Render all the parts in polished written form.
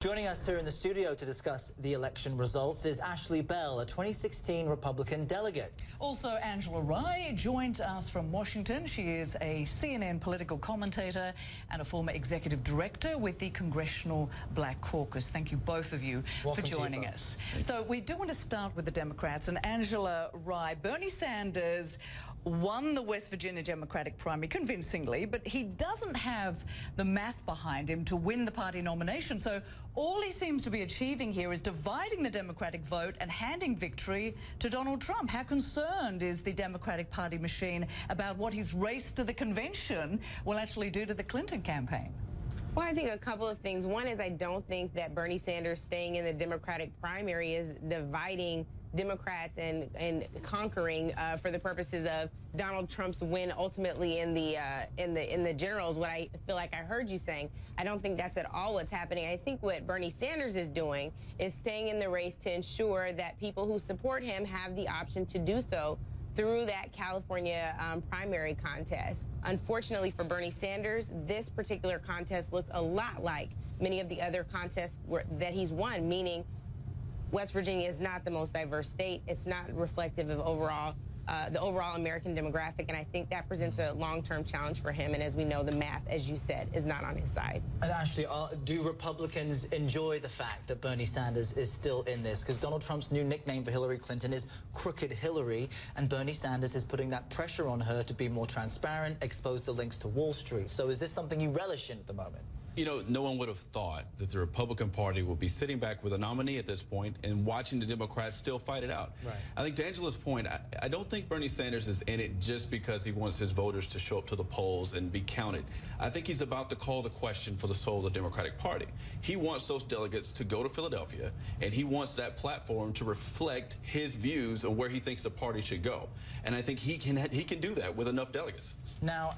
Joining us here in the studio to discuss the election results is Ashley Bell, a 2016 Republican delegate. Also, Angela Rye joined us from Washington. She is a CNN political commentator and a former executive director with the Congressional Black Caucus. Thank you, both of you, for joining us. So we do want to start with the Democrats. And Angela Rye, Bernie Sanders won the West Virginia Democratic primary convincingly, but he doesn't have the math behind him to win the party nomination. So all he seems to be achieving here is dividing the Democratic vote and handing victory to Donald Trump. How concerned is the Democratic Party machine about what his race to the convention will actually do to the Clinton campaign? Well, I think a couple of things. One is I don't think that Bernie Sanders staying in the Democratic primary is dividing Democrats and conquering for the purposes of Donald Trump's win ultimately in the generals. What I feel like I heard you saying, I don't think that's at all what's happening. I think what Bernie Sanders is doing is staying in the race to ensure that people who support him have the option to do so through that California primary contest. Unfortunately for Bernie Sanders, this particular contest looks a lot like many of the other contests that he's won, meaning West Virginia is not the most diverse state. It's not reflective of the overall American demographic, and I think that presents a long-term challenge for him. And as we know, the math, as you said, is not on his side. And Ashley, do Republicans enjoy the fact that Bernie Sanders is still in this? Because Donald Trump's new nickname for Hillary Clinton is Crooked Hillary, and Bernie Sanders is putting that pressure on her to be more transparent, expose the links to Wall Street. So is this something you relish in at the moment? You know, no one would have thought that the Republican Party would be sitting back with a nominee at this point and watching the Democrats still fight it out. Right. I think to Angela's point, I don't think Bernie Sanders is in it just because he wants his voters to show up to the polls and be counted. I think he's about to call the question for the soul of the Democratic Party. He wants those delegates to go to Philadelphia, and he wants that platform to reflect his views on where he thinks the party should go. And I think he can do that with enough delegates. Now,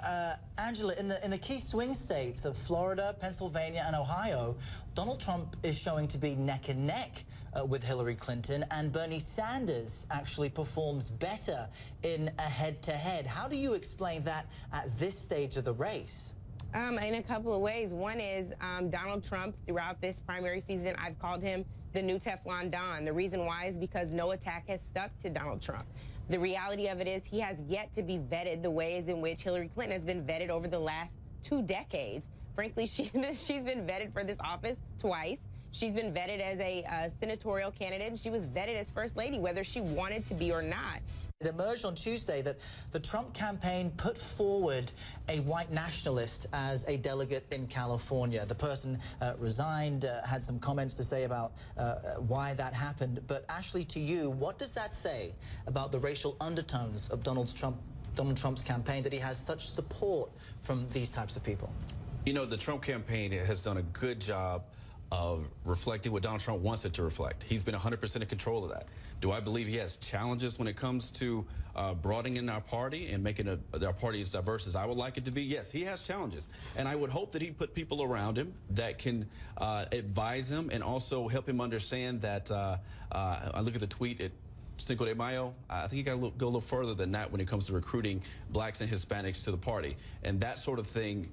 Angela, in the key swing states of Florida, Pennsylvania, and Ohio, Donald Trump is showing to be neck and neck with Hillary Clinton, and Bernie Sanders actually performs better in a head-to-head. How do you explain that at this stage of the race? In a couple of ways. One is Donald Trump, throughout this primary season, I've called him the new Teflon Don. The reason why is because no attack has stuck to Donald Trump. The reality of it is he has yet to be vetted the ways in which Hillary Clinton has been vetted over the last 2 decades. Frankly, she's been vetted for this office twice. She's been vetted as a senatorial candidate, and she was vetted as First Lady, whether she wanted to be or not. It emerged on Tuesday that the Trump campaign put forward a white nationalist as a delegate in California. The person resigned, had some comments to say about why that happened. But Ashley, to you, what does that say about the racial undertones of Donald Trump's campaign, that he has such support from these types of people? You know, the Trump campaign has done a good job of reflecting what Donald Trump wants it to reflect. He's been 100% in control of that. Do I believe he has challenges when it comes to broadening our party and making our party as diverse as I would like it to be? Yes, he has challenges. And I would hope that he put people around him that can advise him and also help him understand that, I look at the tweet at Cinco de Mayo, I think you got to go a little further than that when it comes to recruiting blacks and Hispanics to the party. And that sort of thing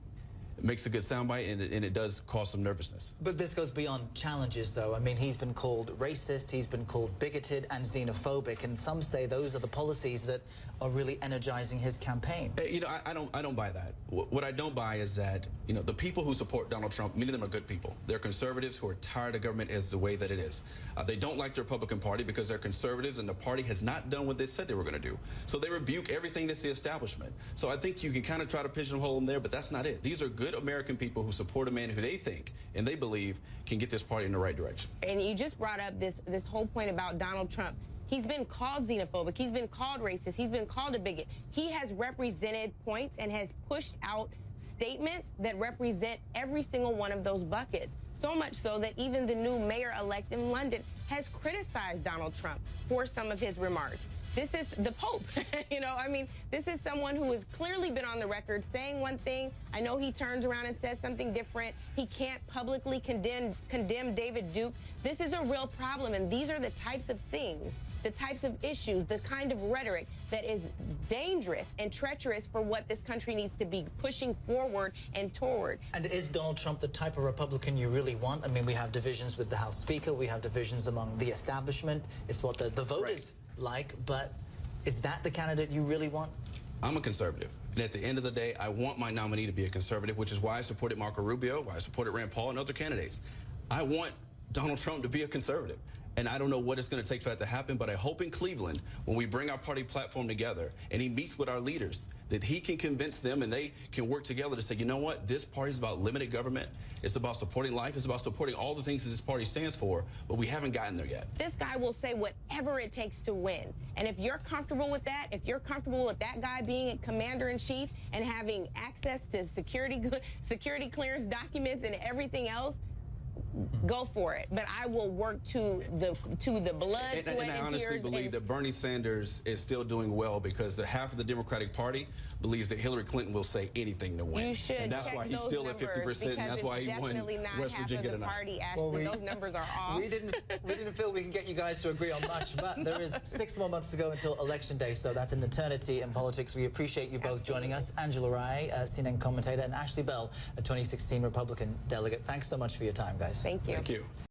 makes a good soundbite, and it does cause some nervousness. But this goes beyond challenges, though. I mean, he's been called racist, he's been called bigoted and xenophobic, and some say those are the policies that are really energizing his campaign. You know, I don't buy that. What I don't buy is that, you know, the people who support Donald Trump, many of them are good people. They're conservatives who are tired of government as the way that it is. They don't like the Republican Party because they're conservatives, and the party has not done what they said they were going to do. So they rebuke everything that's the establishment. So I think you can kind of try to pigeonhole them there, but that's not it. These are good American people who support a man who they think and they believe can get this party in the right direction. And you just brought up this whole point about Donald Trump. He's been called xenophobic. He's been called racist. He's been called a bigot. He has represented points and has pushed out statements that represent every single one of those buckets. So much so that even the new mayor-elect in London has criticized Donald Trump for some of his remarks. This is the Pope. You know, I mean, this is someone who has clearly been on the record saying one thing. I know he turns around and says something different. He can't publicly condemn David Duke. This is a real problem, and these are the types of things, the types of issues, the kind of rhetoric that is dangerous and treacherous for what this country needs to be pushing forward and toward. And is Donald Trump the type of Republican you really want? I mean, we have divisions with the House Speaker. We have divisions among the establishment. It's what the voters like, but is that the candidate you really want? I'm a conservative. And at the end of the day, I want my nominee to be a conservative, which is why I supported Marco Rubio, why I supported Rand Paul and other candidates. I want Donald Trump to be a conservative. And I don't know what it's going to take for that to happen, but I hope in Cleveland, when we bring our party platform together and he meets with our leaders, that he can convince them and they can work together to say, you know what, this party is about limited government. It's about supporting life. It's about supporting all the things that this party stands for, but we haven't gotten there yet. This guy will say whatever it takes to win. And if you're comfortable with that, if you're comfortable with that guy being a commander-in-chief and having access to security clearance documents and everything else, go for it. But I will work to the blood, sweat, and I honestly believe that Bernie Sanders is still doing well because the half of the Democratic Party believes that Hillary Clinton will say anything to win. You should and that's check why he's those still at 50%, and that's why he won West Virginia tonight. Party, Ashley. Those numbers are off. We didn't feel we can get you guys to agree on much, but there is 6 more months to go until Election Day, so that's an eternity in politics. We appreciate you both joining us. Angela Rye, CNN commentator, and Ashley Bell, a 2016 Republican delegate. Thanks so much for your time, guys. Thank you. Thank you.